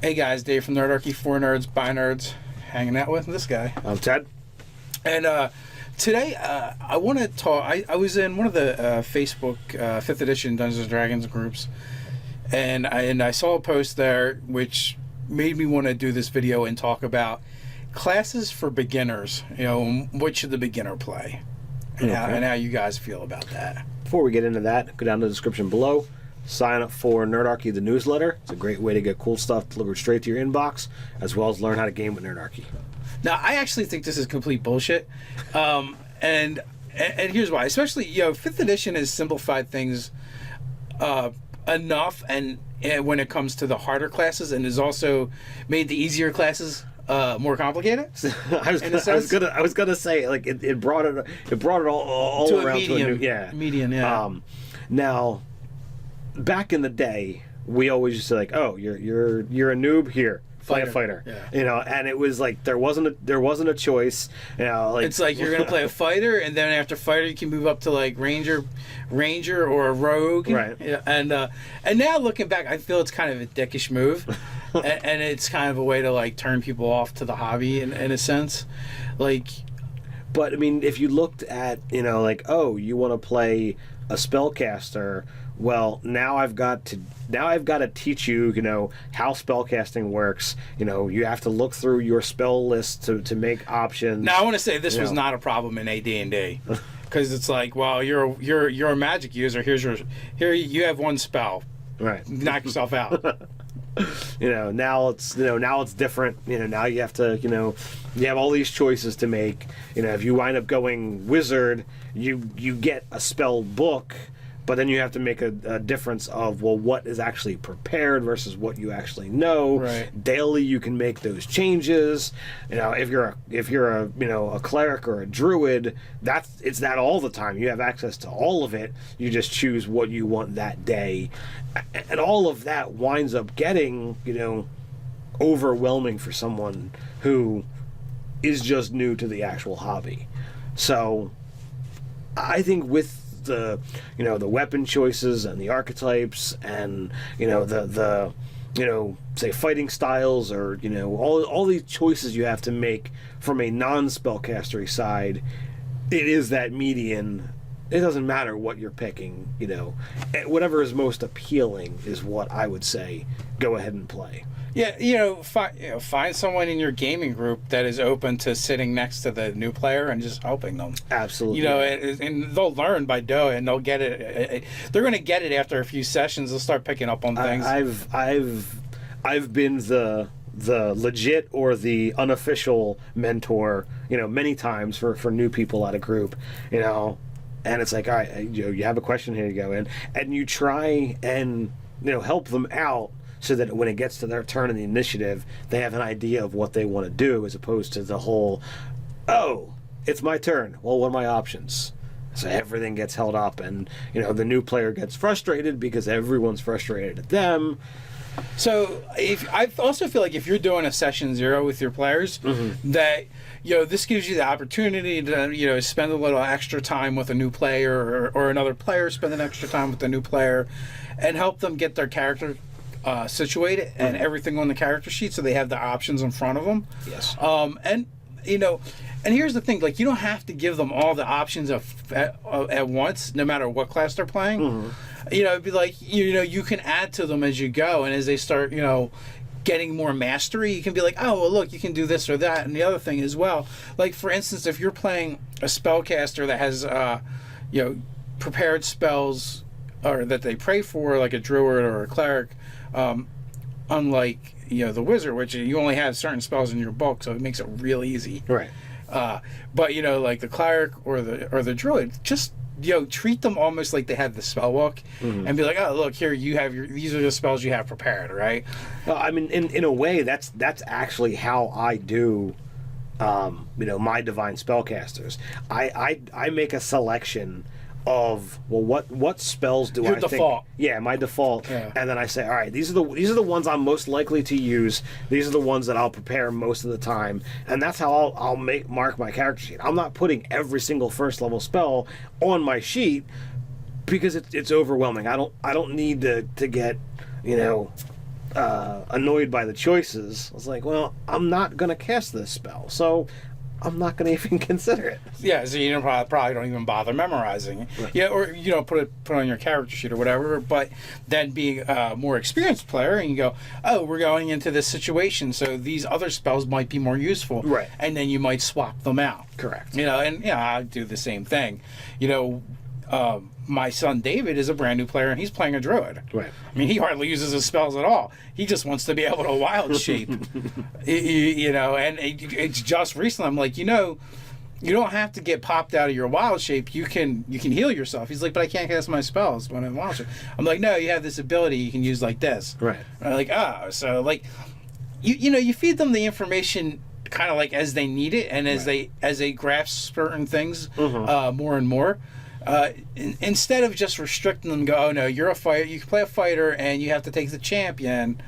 Hey guys, Dave from Nerdarchy, for nerds, by nerds, hanging out with this guy. I'm Ted. And today I want to talk. I was in one of the Facebook 5th edition Dungeons and Dragons groups, and I saw a post there which made me want to do this video and talk about classes for beginners. You know, what should the beginner play, and, how you guys feel about that. Before we get into that, go down to the description below. Sign up for Nerdarchy, the newsletter. It's a great way to get cool stuff delivered straight to your inbox, as well as learn how to game with Nerdarchy. Now, I actually think this is complete bullshit, and here's why. Especially, 5th edition has simplified things enough, and when it comes to the harder classes, and has also made the easier classes more complicated. I was gonna say, like, it brought it all to around a medium, to a new, median, yeah. Now, back in the day, we always used to like, oh, you're a noob, here, play a fighter. Yeah. And it was like there wasn't a choice. Like, it's like you're gonna play a fighter, and then after fighter you can move up to like ranger or a rogue. Right. And now looking back, I feel it's kind of a dickish move, and it's kind of a way to like turn people off to the hobby in a sense, like. But I mean, if you looked at like, oh, you want to play a spellcaster. Well, now I've got to teach you, how spellcasting works. You have to look through your spell list to make options. Now, I want to say this was not a problem in AD&D, because it's like, well, you're a magic user. Here you have one spell. Right. Knock yourself out. Now it's different. Now you have to, you have all these choices to make. If you wind up going wizard, you get a spell book. But then you have to make a difference of, well, what is actually prepared versus what you actually know. Right. Daily, you can make those changes. If you're a cleric or a druid, it's that all the time. You have access to all of it. You just choose what you want that day, and all of that winds up getting overwhelming for someone who is just new to the actual hobby. So, I think with the weapon choices and the archetypes and the say fighting styles, or all these choices you have to make from a non-spellcastery side, it is that median. It doesn't matter what you're picking, whatever is most appealing is what I would say go ahead and play. Yeah, find someone in your gaming group that is open to sitting next to the new player and just helping them. Absolutely. And they'll learn by doing, and they'll get it. They're going to get it after a few sessions. They'll start picking up on things. I've been the legit or the unofficial mentor, many times for new people at a group, and it's like, all right, you have a question, here you go, and you try and help them out, so that when it gets to their turn in the initiative, they have an idea of what they want to do, as opposed to the whole, oh, it's my turn. Well, what are my options? So everything gets held up, and the new player gets frustrated because everyone's frustrated at them. So I also feel like if you're doing a session 0 with your players, that this gives you the opportunity to spend a little extra time with a new player, or another player spend an extra time with a new player, and help them get their character situated and everything on the character sheet, so they have the options in front of them. Yes. And here's the thing: like, you don't have to give them all the options at once, no matter what class they're playing. It'd be like you can add to them as you go, and as they start getting more mastery, you can be like, oh, well, look, you can do this or that. And the other thing as well, like, for instance, if you're playing a spellcaster that has prepared spells, or that they pray for, like a druid or a cleric, unlike the wizard, which you only have certain spells in your book, so it makes it real easy. Right. But like the cleric or the druid, just treat them almost like they have the spell book, and be like, oh, look, here you have these are the spells you have prepared, right? I mean, in a way, that's actually how I do my divine spellcasters. I make a selection of, well, what spells do Your I default. think? Yeah, my default. Yeah. And then I say, all right, these are the ones I'm most likely to use. These are the ones that I'll prepare most of the time, and that's how I'll mark my character sheet. I'm not putting every single first level spell on my sheet because it's overwhelming. I don't need to get annoyed by the choices. I was like, well, I'm not going to cast this spell, so I'm not going to even consider it. Yeah, so you probably don't even bother memorizing it. Right. Yeah, or put it on your character sheet or whatever. But then being a more experienced player, and you go, oh, we're going into this situation, so these other spells might be more useful. Right. And then you might swap them out. Correct. And I do the same thing. My son David is a brand new player, and he's playing a druid. Right. I mean, he hardly uses his spells at all. He just wants to be able to wild shape. And it's just recently I'm like, you don't have to get popped out of your wild shape. You can heal yourself. He's like, but I can't cast my spells when I'm wild shape. I'm like, no, you have this ability you can use like this. Right. And I'm like, so like, you feed them the information kind of like as they need it, and as they grasp certain things more and more. Instead of just restricting them, go, oh no, you're a fighter. You can play a fighter, and you have to take the champion,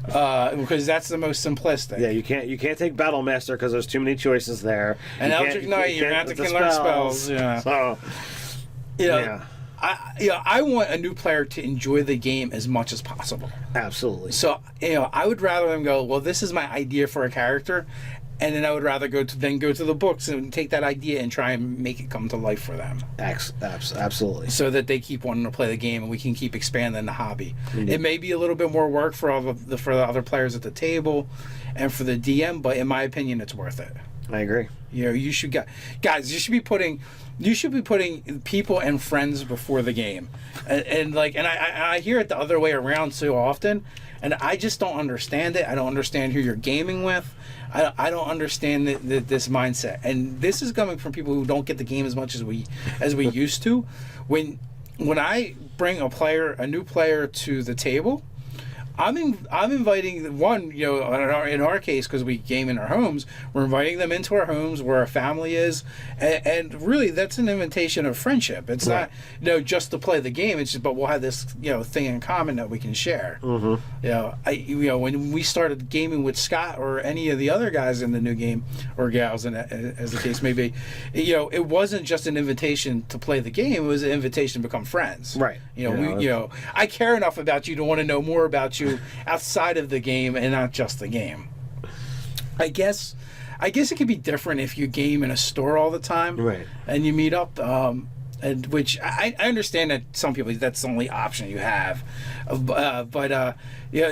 because that's the most simplistic. Yeah, you can't take Battle Master because there's too many choices there. And Eldritch Knight, you're gonna have to learn spells. Yeah. So, I want a new player to enjoy the game as much as possible. Absolutely. So I would rather them go, well, this is my idea for a character. And then I would rather go to the books and take that idea and try and make it come to life for them. Absolutely. So that they keep wanting to play the game, and we can keep expanding the hobby. Mm-hmm. It may be a little bit more work for the other players at the table, and for the DM, but in my opinion, it's worth it. I agree. You should guys. You should be putting people and friends before the game, and I hear it the other way around so often, and I just don't understand it. I don't understand who you're gaming with. I don't understand this mindset, and this is coming from people who don't get the game as much as we used to. When I bring a new player to the table, I'm inviting one, in our case, because we game in our homes, we're inviting them into our homes where our family is, and really that's an invitation of friendship. It's not just to play the game. It's just, but we'll have this thing in common that we can share. Mm-hmm. When we started gaming with Scott or any of the other guys in the new game, or gals, and as the case may be, it wasn't just an invitation to play the game. It was an invitation to become friends. Right. I care enough about you to want to know more about you outside of the game and not just the game. I guess it could be different if you game in a store all the time, right? And you meet up, and which I understand that some people that's the only option you have, but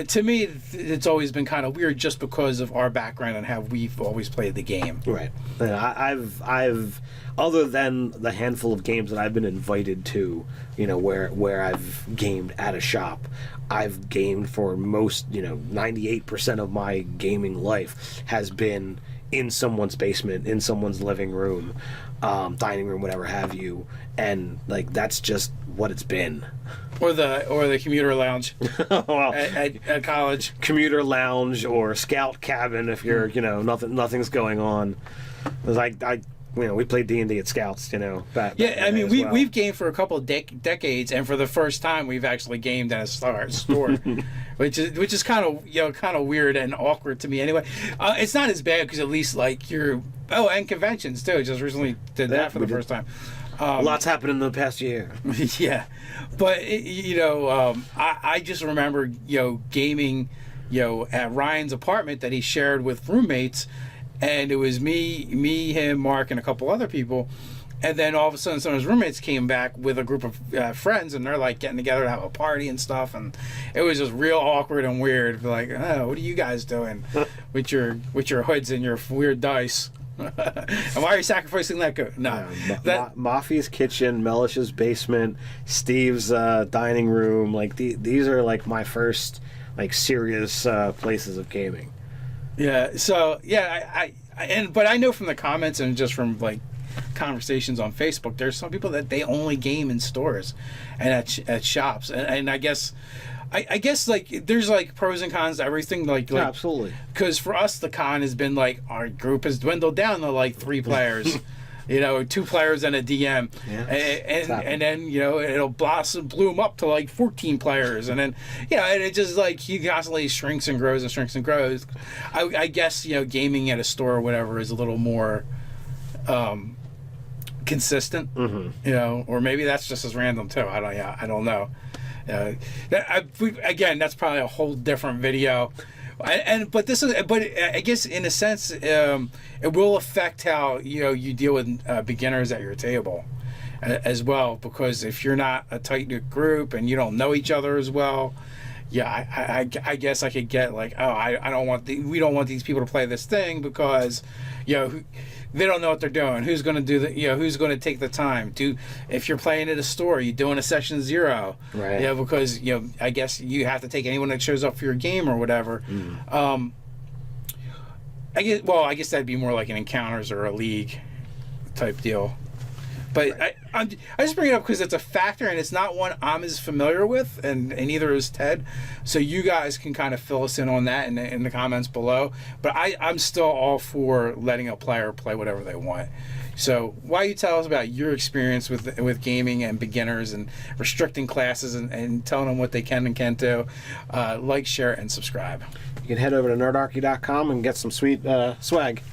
to me it's always been kind of weird just because of our background and how we've always played the game. Right. And I've other than the handful of games that I've been invited to, where I've gamed at a shop, I've gamed for most, 98% of my gaming life has been in someone's basement, in someone's living room, dining room, whatever have you, and that's just what it's been. Or the commuter lounge well, at college. Commuter lounge or scout cabin if you're nothing's going on. We played D&D at Scouts, back we've gamed for a couple of decades, and for the first time, we've actually gamed at a store, which is kind of weird and awkward to me. Anyway, it's not as bad because at least and conventions too. Just recently did that for the first time. Lots happened in the past year. Yeah, but I just remember gaming at Ryan's apartment that he shared with roommates. And it was me, him, Mark, and a couple other people. And then all of a sudden, some of his roommates came back with a group of friends, and they're getting together to have a party and stuff. And it was just real awkward and weird. What are you guys doing with your hoods and your weird dice? And why are you sacrificing that goat? No, Mafi's kitchen, Mellish's basement, Steve's dining room. These are my first serious places of gaming. Yeah. So but I know from the comments and just from conversations on Facebook, there's some people that they only game in stores and at shops, and I guess there's pros and cons to everything. Yeah, absolutely. Because for us, the con has been our group has dwindled down to 3 players. 2 players and a DM, and then it'll bloom up to 14 players, and then and it just he constantly shrinks and grows and shrinks and grows. I guess gaming at a store or whatever is a little more consistent, or maybe that's just as random too. I don't know. Again, that's probably a whole different video. But I guess in a sense, it will affect how you deal with beginners at your table as well, because if you're not a tight knit group and you don't know each other as well, I guess I could get like, oh, we don't want these people to play this thing because they don't know what they're doing. Who's going to do who's going to take the time to, if you're playing at a store, you're doing a session 0, right? Because I guess you have to take anyone that shows up for your game or whatever. I guess that'd be more like an encounters or a league type deal. But right. I just bring it up because it's a factor, and it's not one I'm as familiar with, and neither is Ted. So you guys can kind of fill us in on that in the comments below. But I'm still all for letting a player play whatever they want. So why don't you tell us about your experience with gaming and beginners and restricting classes and telling them what they can and can't do. Like, share, and subscribe. You can head over to nerdarchy.com and get some sweet swag.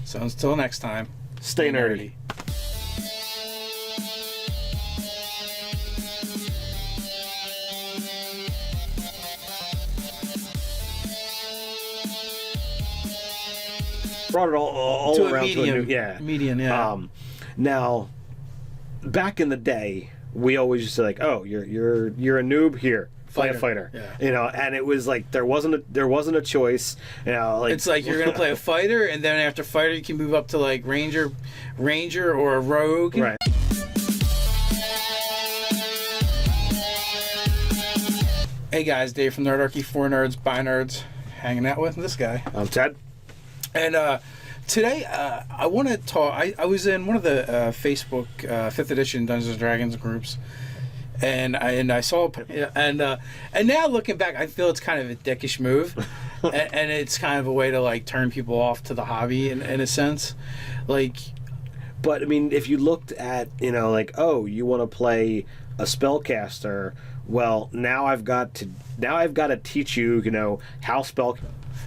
So until next time, stay nerdy. Brought it all to around a medium, to a median, yeah. Now, back in the day, we always used to like, oh, you're a noob here, play a fighter, yeah. And it was like there wasn't a choice, like it's like you're gonna play a fighter, and then after fighter you can move up to like ranger or a rogue, right? Hey guys, Dave from Nerdarchy, for nerds by nerds, hanging out with this guy. I'm Ted. And today, I want to talk. I was in one of the Facebook 5th edition Dungeons and Dragons groups, and I saw and now looking back, I feel it's kind of a dickish move, and it's kind of a way to like turn people off to the hobby in a sense, like. But I mean, if you looked at like, oh, you want to play a spellcaster, well, now I've got to teach you how spell.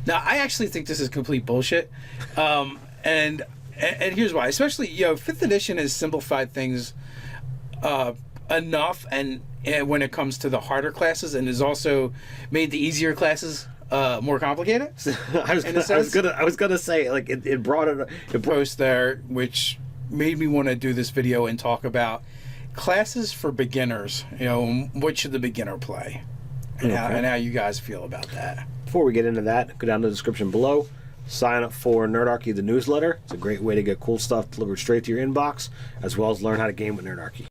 Now, I actually think this is complete bullshit, and here's why. Especially, 5th edition has simplified things enough, and when it comes to the harder classes, and has also made the easier classes more complicated. I was gonna say, like, it brought it. Post there, which made me want to do this video and talk about classes for beginners. What should the beginner play, and how you guys feel about that. Before we get into that, go down to the description below. Sign up for Nerdarchy, the newsletter. It's a great way to get cool stuff delivered straight to your inbox, as well as learn how to game with Nerdarchy.